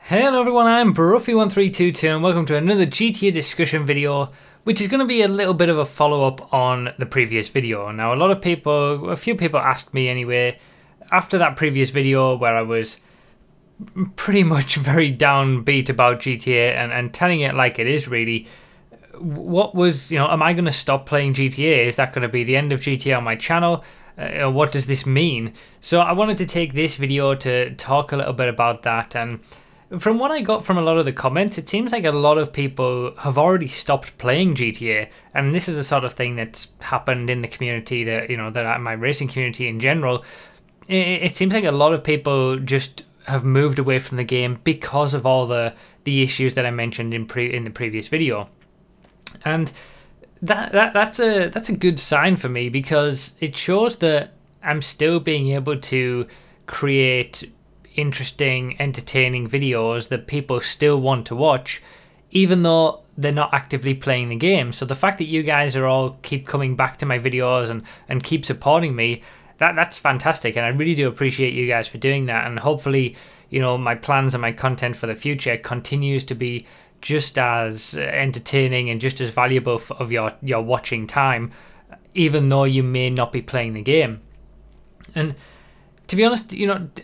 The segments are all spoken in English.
Hello everyone, I'm Bruffy1322 and welcome to another GTA discussion video, which is going to be a little bit of a follow-up on the previous video. Now a few people asked me anyway, after that previous video where I was pretty much very downbeat about GTA and telling it like it is really, am I going to stop playing GTA? Is that going to be the end of GTA on my channel? What does this mean? So I wanted to take this video to talk a little bit about that, and from what I got from a lot of the comments, it seems like a lot of people have already stopped playing GTA, and this is the sort of thing that's happened in the community my racing community in general. It seems like a lot of people just have moved away from the game because of all the issues that I mentioned in the previous video, and that's a good sign for me, because it shows that I'm still being able to create interesting, entertaining videos that people still want to watch, even though they're not actively playing the game. So the fact that you guys are all keep coming back to my videos and keep supporting me, that's fantastic, and I really do appreciate you guys for doing that. And hopefully, my plans and my content for the future continues to be just as entertaining and just as valuable of your watching time, even though you may not be playing the game. And to be honest,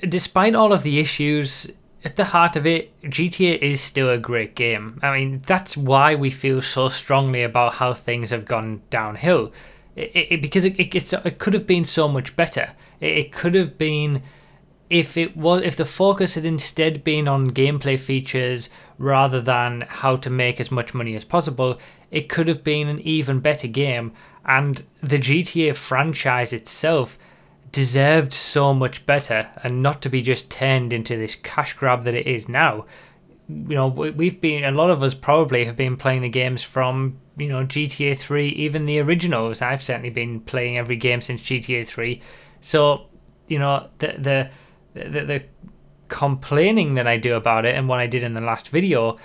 despite all of the issues, at the heart of it, GTA is still a great game. I mean, that's why we feel so strongly about how things have gone downhill. Because it could have been so much better. It could have been, if the focus had instead been on gameplay features rather than how to make as much money as possible, it could have been an even better game. And the GTA franchise itself deserved so much better, and not to be just turned into this cash grab that it is now. A lot of us probably have been playing the games from GTA 3, even the originals. I've certainly been playing every game since GTA 3. So the complaining that I do about it and what I did in the last video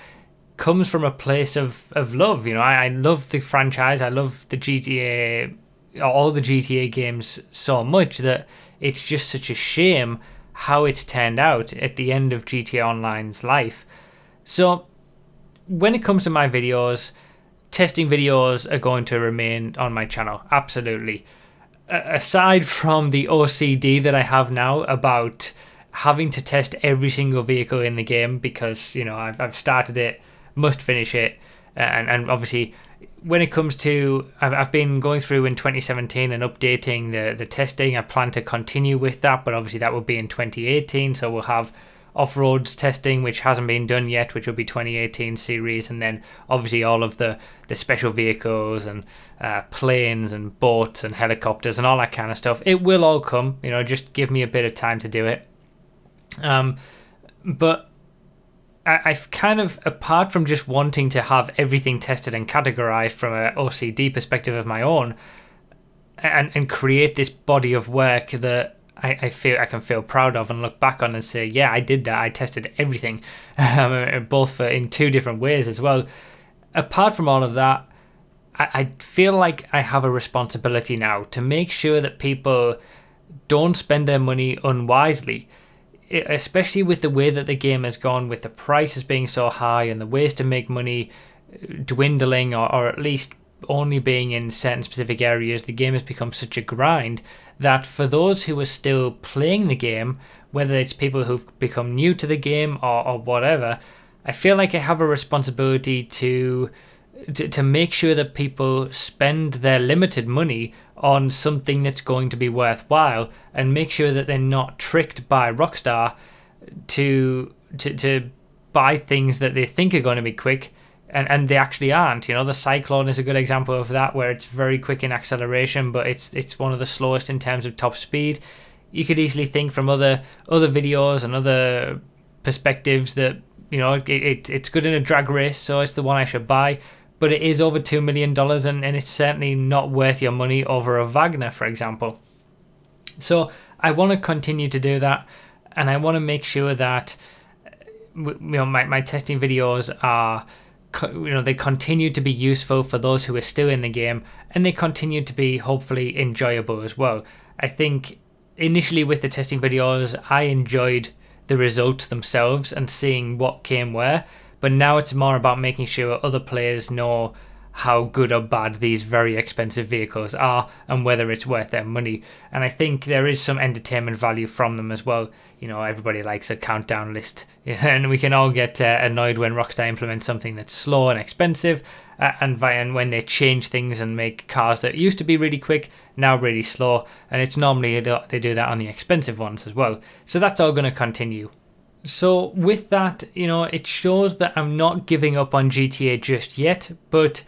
comes from a place of love. I love the franchise. I love the GTA, all the GTA games, so much that it's just such a shame how it's turned out at the end of GTA Online's life. So when it comes to my videos, testing videos are going to remain on my channel, absolutely. Aside from the OCD that I have now about having to test every single vehicle in the game, because I've started it, must finish it, and obviously when it comes to, I've been going through in 2017 and updating the testing. I plan to continue with that, but obviously that will be in 2018, so we'll have off-roads testing, which hasn't been done yet, which will be 2018 series, and then obviously all of the special vehicles and planes and boats and helicopters and all that kind of stuff. It will all come, just give me a bit of time to do it. But I've kind of, apart from just wanting to have everything tested and categorized from an OCD perspective of my own, and create this body of work that I feel I can feel proud of and look back on and say, yeah, I did that. I tested everything, both in two different ways as well. Apart from all of that, I feel like I have a responsibility now to make sure that people don't spend their money unwisely, especially with the way that the game has gone, with the prices being so high and the ways to make money dwindling, or at least only being in certain specific areas. The game has become such a grind that for those who are still playing the game, whether it's people who've become new to the game or whatever, I feel like I have a responsibility to make sure that people spend their limited money on something that's going to be worthwhile, and make sure that they're not tricked by Rockstar to buy things that they think are going to be quick and they actually aren't. The Cyclone is a good example of that, where it's very quick in acceleration, but it's one of the slowest in terms of top speed. You could easily think from other videos and other perspectives that it's good in a drag race, so it's the one I should buy. But it is over $2 million, and it's certainly not worth your money over a Wagner, for example. So I want to continue to do that, and I want to make sure that my testing videos are, they continue to be useful for those who are still in the game, and they continue to be hopefully enjoyable as well. I think initially with the testing videos, I enjoyed the results themselves and seeing what came where. But now it's more about making sure other players know how good or bad these very expensive vehicles are and whether it's worth their money. And I think there is some entertainment value from them as well. You know, everybody likes a countdown list, and we can all get annoyed when Rockstar implements something that's slow and expensive, and when they change things and make cars that used to be really quick now really slow, and it's normally they do that on the expensive ones as well. So that's all going to continue. So with that, you know, it shows that I'm not giving up on GTA just yet, but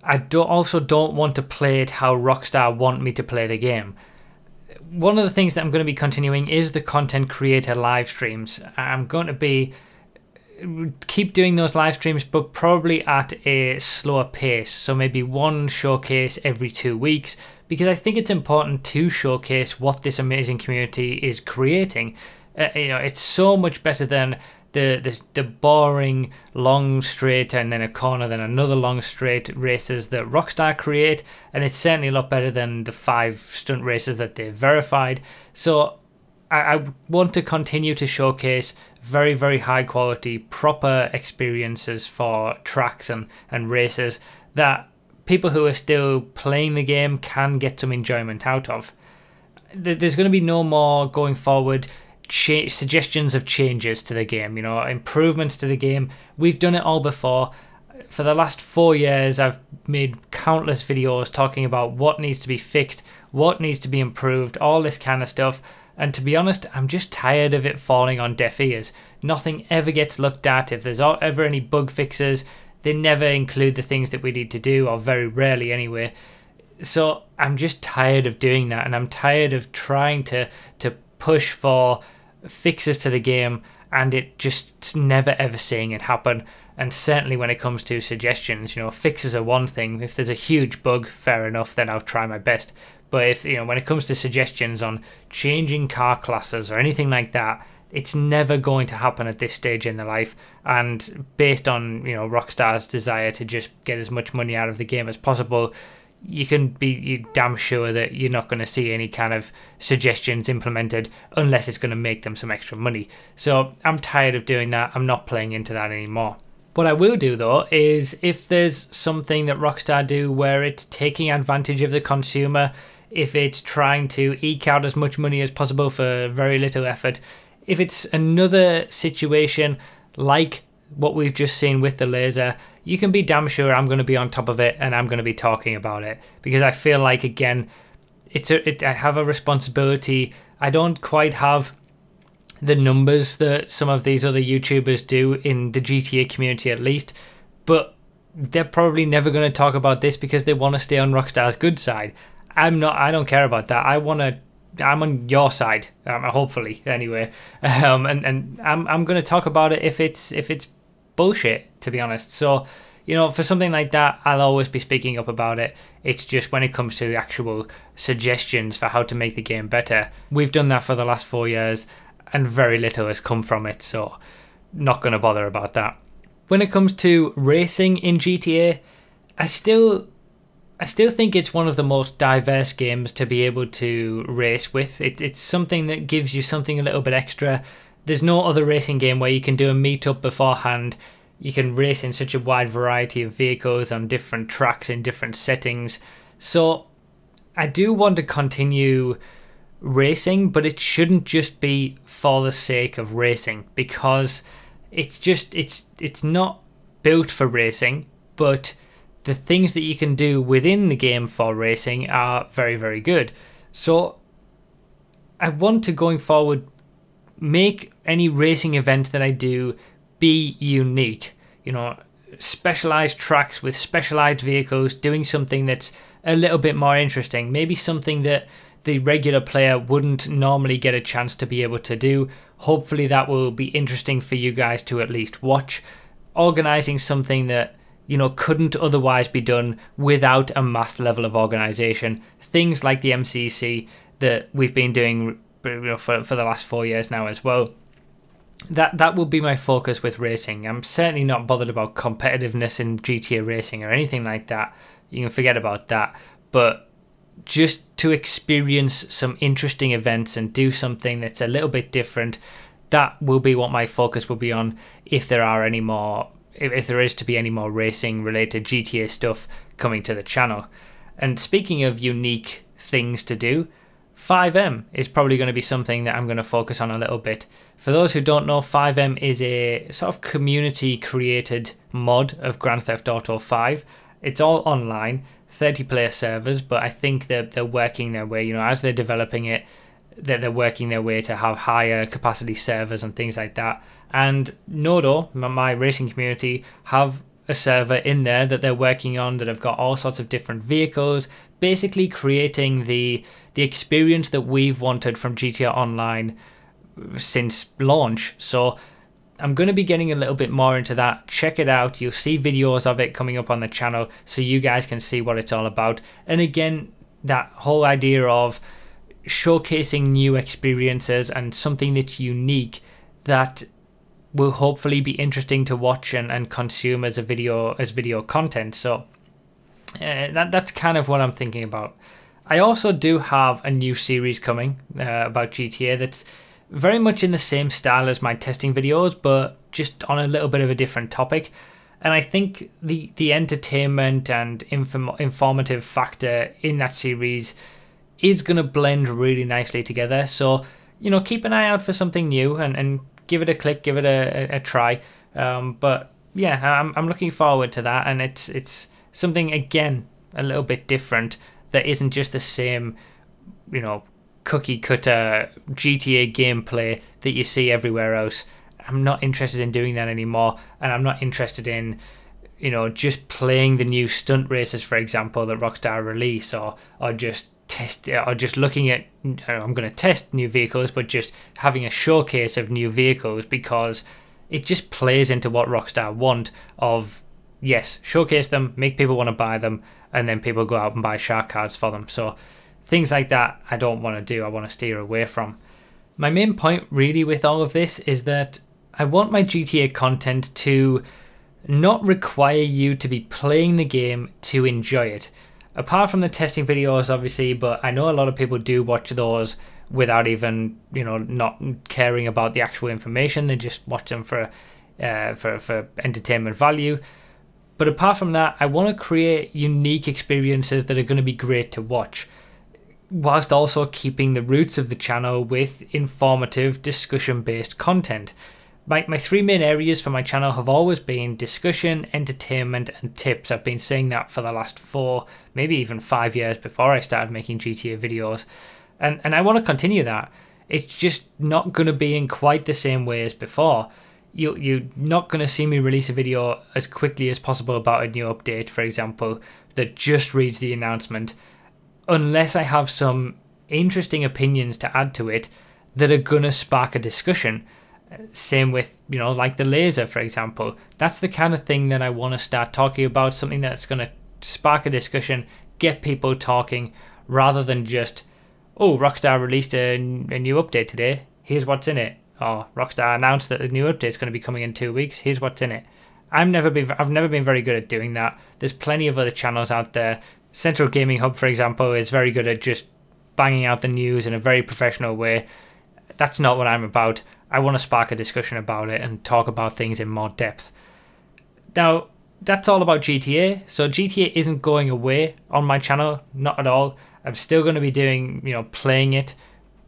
I also don't want to play it how Rockstar want me to play the game. One of the things that I'm going to be continuing is the content creator live streams. I'm going to keep doing those live streams, but probably at a slower pace. So maybe one showcase every 2 weeks, because I think it's important to showcase what this amazing community is creating. You know, it's so much better than the boring long straight and then a corner, then another long straight races that Rockstar create, and it's certainly a lot better than the 5 stunt races that they've verified. So I want to continue to showcase very, very high quality, proper experiences for tracks and races that people who are still playing the game can get some enjoyment out of. There's going to be no more going forward suggestions of changes to the game, you know, improvements to the game. We've done it all before. For the last 4 years, I've made countless videos talking about what needs to be fixed, what needs to be improved, all this kind of stuff. And to be honest, I'm just tired of it falling on deaf ears. Nothing ever gets looked at. If there's ever any bug fixes, they never include the things that we need to do, or very rarely anyway. So I'm just tired of doing that, and I'm tired of trying to push for fixes to the game and it just never ever seeing it happen. And certainly when it comes to suggestions, you know, fixes are one thing. If there's a huge bug, fair enough, then I'll try my best. But if, you know, when it comes to suggestions on changing car classes or anything like that, it's never going to happen at this stage in their life. And based on, you know, Rockstar's desire to just get as much money out of the game as possible, you can be damn sure that you're not going to see any kind of suggestions implemented unless it's going to make them some extra money. So I'm tired of doing that. I'm not playing into that anymore. What I will do though is if there's something that Rockstar do where it's taking advantage of the consumer, if it's trying to eke out as much money as possible for very little effort, if it's another situation like what we've just seen with the laser, you can be damn sure I'm going to be on top of it and I'm going to be talking about it, because I feel like, again, I have a responsibility. I don't quite have the numbers that some of these other YouTubers do in the GTA community at least, but they're probably never going to talk about this because they want to stay on Rockstar's good side. I'm not. I don't care about that. I'm on your side, hopefully anyway, and I'm going to talk about it if it's bullshit, to be honest. So, you know, for something like that, I'll always be speaking up about it. It's just when it comes to the actual suggestions for how to make the game better, we've done that for the last 4 years and very little has come from it, so not going to bother about that. When it comes to racing in GTA, I still think it's one of the most diverse games to be able to race with. It's something that gives you something a little bit extra. There's no other racing game where you can do a meetup beforehand. You can race in such a wide variety of vehicles on different tracks in different settings. So I do want to continue racing, but it shouldn't just be for the sake of racing, because it's not built for racing, but the things that you can do within the game for racing are very, very good. So I want to, going forward, make any racing event that I do be unique. You know, specialized tracks with specialized vehicles, doing something that's a little bit more interesting. Maybe something that the regular player wouldn't normally get a chance to be able to do. Hopefully that will be interesting for you guys to at least watch. Organizing something that, you know, couldn't otherwise be done without a mass level of organization. Things like the MCC that we've been doing, you know, for the last 4 years now as well. That will be my focus with racing. I'm certainly not bothered about competitiveness in GTA racing or anything like that. You can forget about that. But just to experience some interesting events and do something that's a little bit different, that will be what my focus will be on if there are any more, if there is to be any more racing related GTA stuff coming to the channel. And speaking of unique things to do, FiveM is probably going to be something that I'm going to focus on a little bit. For those who don't know, FiveM is a sort of community created mod of Grand Theft Auto 5. It's all online, 30-player servers, but I think they're working their way, you know, as they're developing it, they're working their way to have higher capacity servers and things like that. And Nodo, my racing community, have a server in there that they're working on that have got all sorts of different vehicles, basically creating the experience that we've wanted from GTA Online since launch. So I'm going to be getting a little bit more into that. Check it out. You'll see videos of it coming up on the channel so you guys can see what it's all about. And again, that whole idea of showcasing new experiences and something that's unique that will hopefully be interesting to watch and consume as video content. So that's kind of what I'm thinking about. I also do have a new series coming about GTA that's very much in the same style as my testing videos, but just on a little bit of a different topic. And I think the entertainment and informative factor in that series is going to blend really nicely together. So, you know, keep an eye out for something new and give it a click, give it a try. But yeah, I'm looking forward to that, and it's something, again, a little bit different that isn't just the same, you know, cookie cutter GTA gameplay that you see everywhere else. I'm not interested in doing that anymore, and I'm not interested in, you know, just playing the new stunt races, for example, that Rockstar release, or just looking at, I'm going to test new vehicles, but just having a showcase of new vehicles, because it just plays into what Rockstar want of, yes, showcase them, make people want to buy them, and then people go out and buy shark cards for them. So things like that I don't want to do. I want to steer away from. My main point really with all of this is that I want my GTA content to not require you to be playing the game to enjoy it. Apart from the testing videos, obviously, but I know a lot of people do watch those without even, you know, not caring about the actual information. They just watch them for entertainment value. But apart from that, I want to create unique experiences that are going to be great to watch, whilst also keeping the roots of the channel with informative, discussion-based content. My three main areas for my channel have always been discussion, entertainment, and tips. I've been saying that for the last 4, maybe even 5 years before I started making GTA videos. And I want to continue that. It's just not going to be in quite the same way as before. You're not going to see me release a video as quickly as possible about a new update, for example, that just reads the announcement, unless I have some interesting opinions to add to it that are going to spark a discussion. Same with, you know, like the laser, for example. That's the kind of thing that I want to start talking about, something that's going to spark a discussion, get people talking, rather than just, oh, Rockstar released a new update today, here's what's in it. Or Rockstar announced that the new update is going to be coming in 2 weeks, here's what's in it. I've never been very good at doing that. There's plenty of other channels out there. Central Gaming Hub, for example, is very good at just banging out the news in a very professional way. That's not what I'm about. I want to spark a discussion about it and talk about things in more depth. Now, that's all about GTA. So GTA isn't going away on my channel, not at all. I'm still going to be doing, you know, playing it,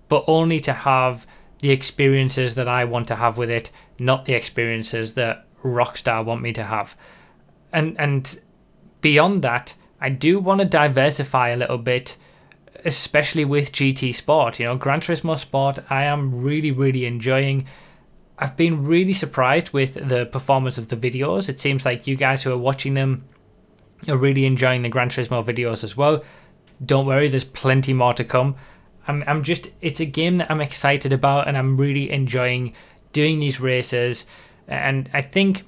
but only to have the experiences that I want to have with it, not the experiences that Rockstar want me to have. And beyond that, I do want to diversify a little bit, especially with GT Sport. You know, Gran Turismo Sport, I am really, really enjoying. I've been really surprised with the performance of the videos. It seems like you guys who are watching them are really enjoying the Gran Turismo videos as well. Don't worry, there's plenty more to come. It's a game that I'm excited about, and I'm really enjoying doing these races. And I think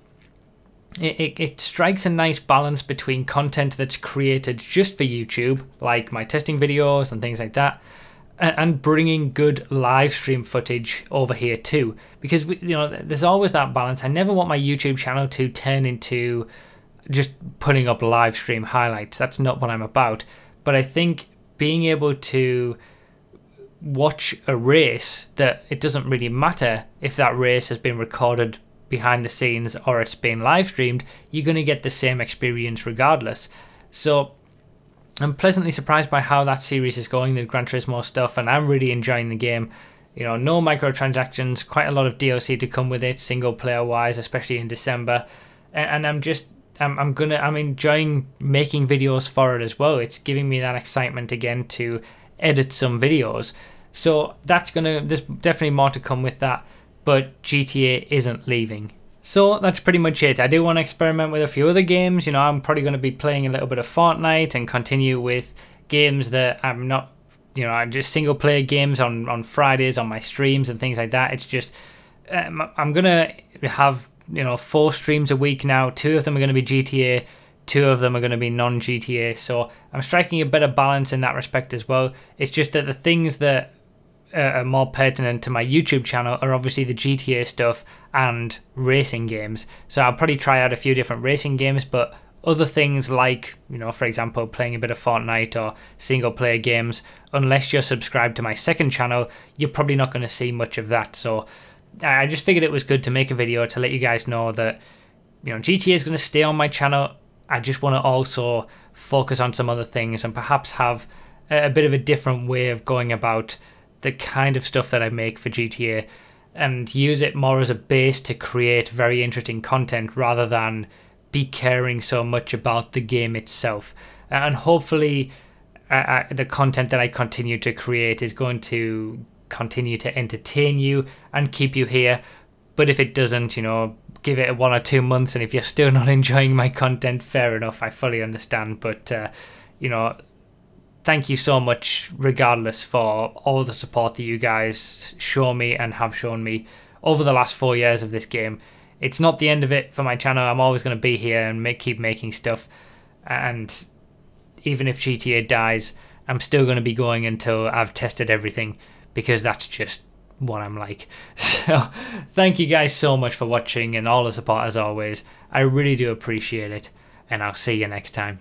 it strikes a nice balance between content that's created just for YouTube, like my testing videos and things like that, and bringing good live stream footage over here too. Because, you know, there's always that balance. I never want my YouTube channel to turn into just putting up live stream highlights. That's not what I'm about. But I think being able to watch a race that it doesn't really matter if that race has been recorded behind the scenes or it's been live streamed, you're going to get the same experience regardless. So I'm pleasantly surprised by how that series is going, the Gran Turismo stuff, and I'm really enjoying the game. You know, no microtransactions, quite a lot of DLC to come with it, single player wise, especially in December. And I'm enjoying making videos for it as well. It's giving me that excitement again to edit some videos. So there's definitely more to come with that, but GTA isn't leaving. So that's pretty much it. I do want to experiment with a few other games. You know, I'm probably going to be playing a little bit of Fortnite and continue with games that I'm not, you know, just single player games on Fridays on my streams and things like that. It's just, I'm going to have, you know, 4 streams a week now. 2 of them are going to be GTA, 2 of them are going to be non-GTA. So I'm striking a better balance in that respect as well. It's just that the things that are more pertinent to my YouTube channel are obviously the GTA stuff and racing games. So I'll probably try out a few different racing games, but other things like, you know, for example, playing a bit of Fortnite or single player games, unless you're subscribed to my second channel, you're probably not going to see much of that. So I just figured it was good to make a video to let you guys know that, you know, GTA is going to stay on my channel. I just want to also focus on some other things and perhaps have a bit of a different way of going about the kind of stuff that I make for GTA, and use it more as a base to create very interesting content rather than be caring so much about the game itself. And hopefully the content that I continue to create is going to continue to entertain you and keep you here. But if it doesn't, you know, give it 1 or 2 months, and if you're still not enjoying my content, fair enough, I fully understand. But you know, thank you so much regardless for all the support that you guys show me and have shown me over the last 4 years of this game. It's not the end of it for my channel. I'm always going to be here and keep making stuff. And even if GTA dies, I'm still going to be going until I've tested everything, because that's just what I'm like. So thank you guys so much for watching and all the support as always. I really do appreciate it, and I'll see you next time.